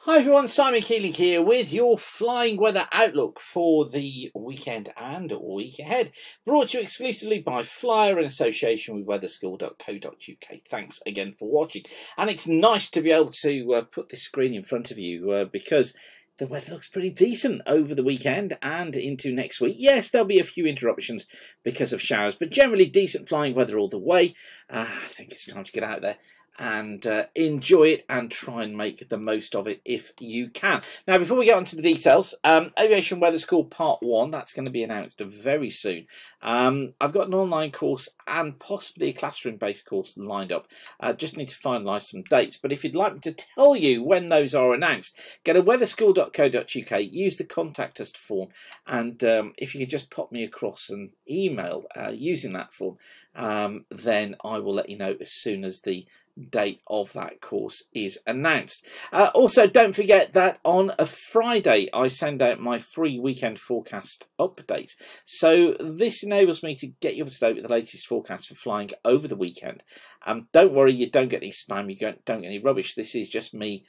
Hi everyone, Simon Keeling here with your flying weather outlook for the weekend and week ahead. Brought to you exclusively by Flyer in association with weatherschool.co.uk. Thanks again for watching. And it's nice to be able to put this screen in front of you because the weather looks pretty decent over the weekend and into next week. Yes, there'll be a few interruptions because of showers, but generally decent flying weather all the way. I think it's time to get out there and enjoy it and try and make the most of it if you can. Now, before we get on to the details, Aviation Weather School Part 1, that's going to be announced very soon. I've got an online course and possibly a classroom-based course lined up. Just need to finalise some dates, but if you'd like me to tell you when those are announced, go to weatherschool.co.uk, use the contact us form, and if you could just pop me across an email using that form, then I will let you know as soon as the date of that course is announced. Also, don't forget that on a Friday I send out my free weekend forecast update, so this enables me to get you up to date with the latest forecast for flying over the weekend. Don't worry, you don't get any spam, you don't get any rubbish. This is just me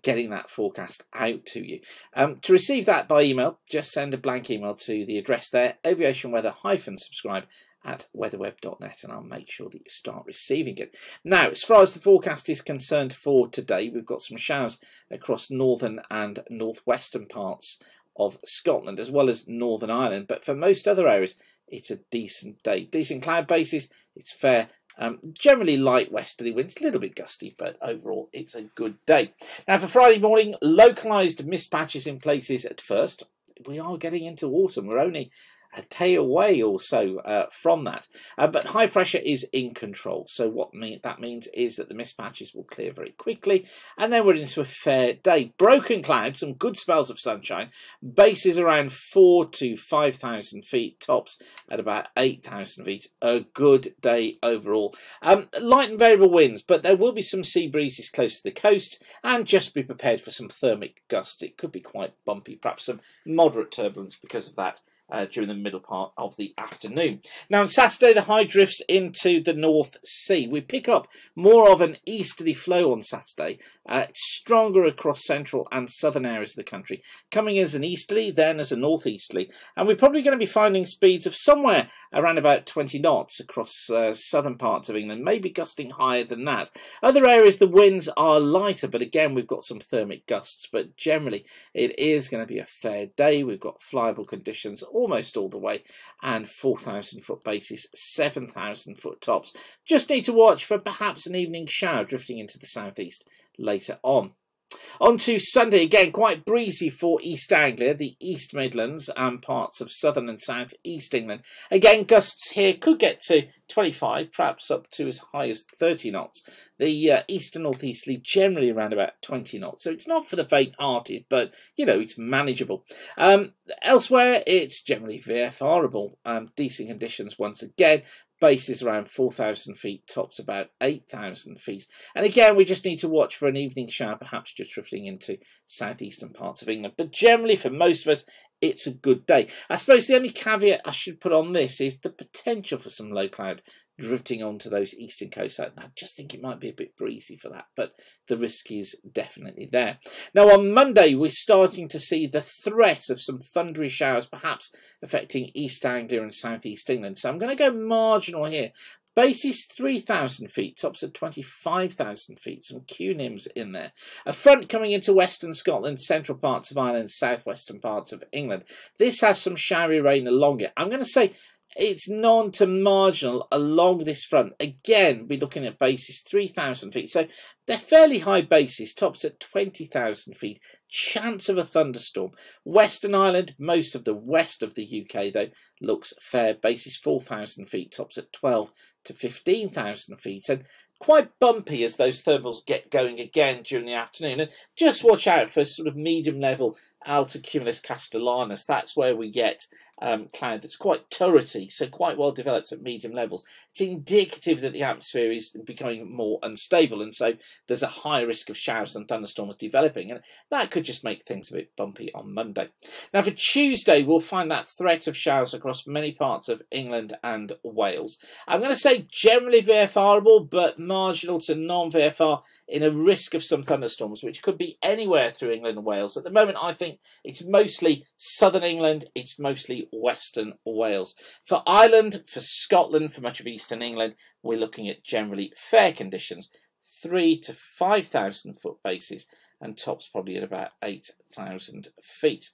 getting that forecast out to you. To receive that by email, just send a blank email to the address there, aviationweather-subscribe at weatherweb.net, and I'll make sure that you start receiving it. Now, as far as the forecast is concerned for today, we've got some showers across northern and northwestern parts of Scotland, as well as Northern Ireland, but for most other areas, it's a decent day. Decent cloud basis, it's fair. Generally light westerly winds, a little bit gusty, but overall it's a good day. Now for Friday morning, localised mist patches in places at first. We are getting into autumn. We're only a day away or so from that, but high pressure is in control, so what that means is that the mist patches will clear very quickly, and then we're into a fair day. Broken clouds, some good spells of sunshine, bases around 4,000 to 5,000 feet, tops at about 8,000 feet. A good day overall. Light and variable winds, but there will be some sea breezes close to the coast, and just be prepared for some thermic gusts. It could be quite bumpy, perhaps some moderate turbulence because of that during the middle part of the afternoon. Now on Saturday, the high drifts into the North Sea. We pick up more of an easterly flow on Saturday. It's stronger across central and southern areas of the country, coming as an easterly, then as a northeasterly, and we're probably going to be finding speeds of somewhere around about 20 knots across southern parts of England, maybe gusting higher than that. Other areas the winds are lighter, but again we've got some thermic gusts, but generally it is going to be a fair day. We've got flyable conditions almost all the way, and 4,000 foot bases, 7,000 foot tops. Just need to watch for perhaps an evening shower drifting into the southeast later on. On to Sunday, again quite breezy for East Anglia, the East Midlands and parts of southern and south east England. Again, gusts here could get to 25, perhaps up to as high as 30 knots. The east and northeasterly generally around about 20 knots, so it's not for the faint-hearted, but you know, it's manageable. Elsewhere it's generally VFR-able. Decent conditions once again. Bases around 4,000 feet, tops about 8,000 feet. And again, we just need to watch for an evening shower, perhaps just drifting into southeastern parts of England. But generally, for most of us, it's a good day. I suppose the only caveat I should put on this is the potential for some low cloud drifting onto those eastern coasts. I just think it might be a bit breezy for that, but the risk is definitely there. Now on Monday, we're starting to see the threat of some thundery showers, perhaps affecting East Anglia and southeast England. So I'm going to go marginal here. Bases 3,000 feet, tops at 25,000 feet, some QNIMs in there. A front coming into western Scotland, central parts of Ireland, southwestern parts of England. This has some showery rain along it. I'm going to say it's non to marginal along this front. Again, we're looking at bases 3,000 feet. So they're fairly high bases, tops at 20,000 feet. Chance of a thunderstorm. Western Ireland, most of the west of the UK, though, looks fair. Bases 4,000 feet, tops at 12 to 15,000 feet. And quite bumpy as those thermals get going again during the afternoon. And just watch out for sort of medium level altocumulus castellanus. That's where we get cloud that's quite turrety, so quite well developed at medium levels. It's indicative that the atmosphere is becoming more unstable, and so there's a high risk of showers and thunderstorms developing, and that could just make things a bit bumpy on Monday. Now for Tuesday, we'll find that threat of showers across many parts of England and Wales. I'm going to say generally VFRable, but marginal to non-VFR in a risk of some thunderstorms, which could be anywhere through England and Wales. At the moment, I think it's mostly southern England, it's mostly western Wales. For Ireland, for Scotland, for much of eastern England, we're looking at generally fair conditions, 3,000 to 5,000 foot bases, and tops probably at about 8,000 feet.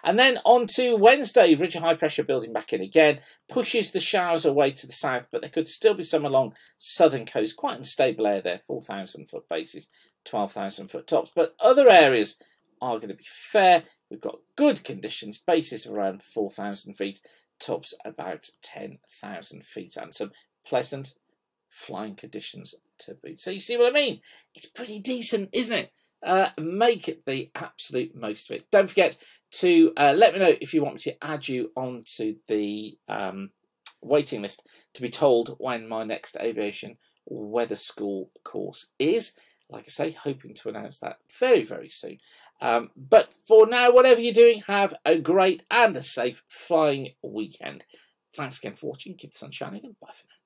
And then on to Wednesday, ridge of high pressure building back in again, pushes the showers away to the south, but there could still be some along southern coast, quite unstable air there, 4,000 foot bases, 12,000 foot tops. But other areas are going to be fair. We've got good conditions, bases of around 4,000 feet, tops about 10,000 feet, and some pleasant flying conditions to boot. So you see what I mean? It's pretty decent, isn't it? Make the absolute most of it. Don't forget to let me know if you want me to add you onto the waiting list to be told when my next aviation weather school course is. Like I say, hoping to announce that very, very soon. But for now, whatever you're doing, have a great and a safe flying weekend. Thanks again for watching. Keep the sun shining, and bye for now.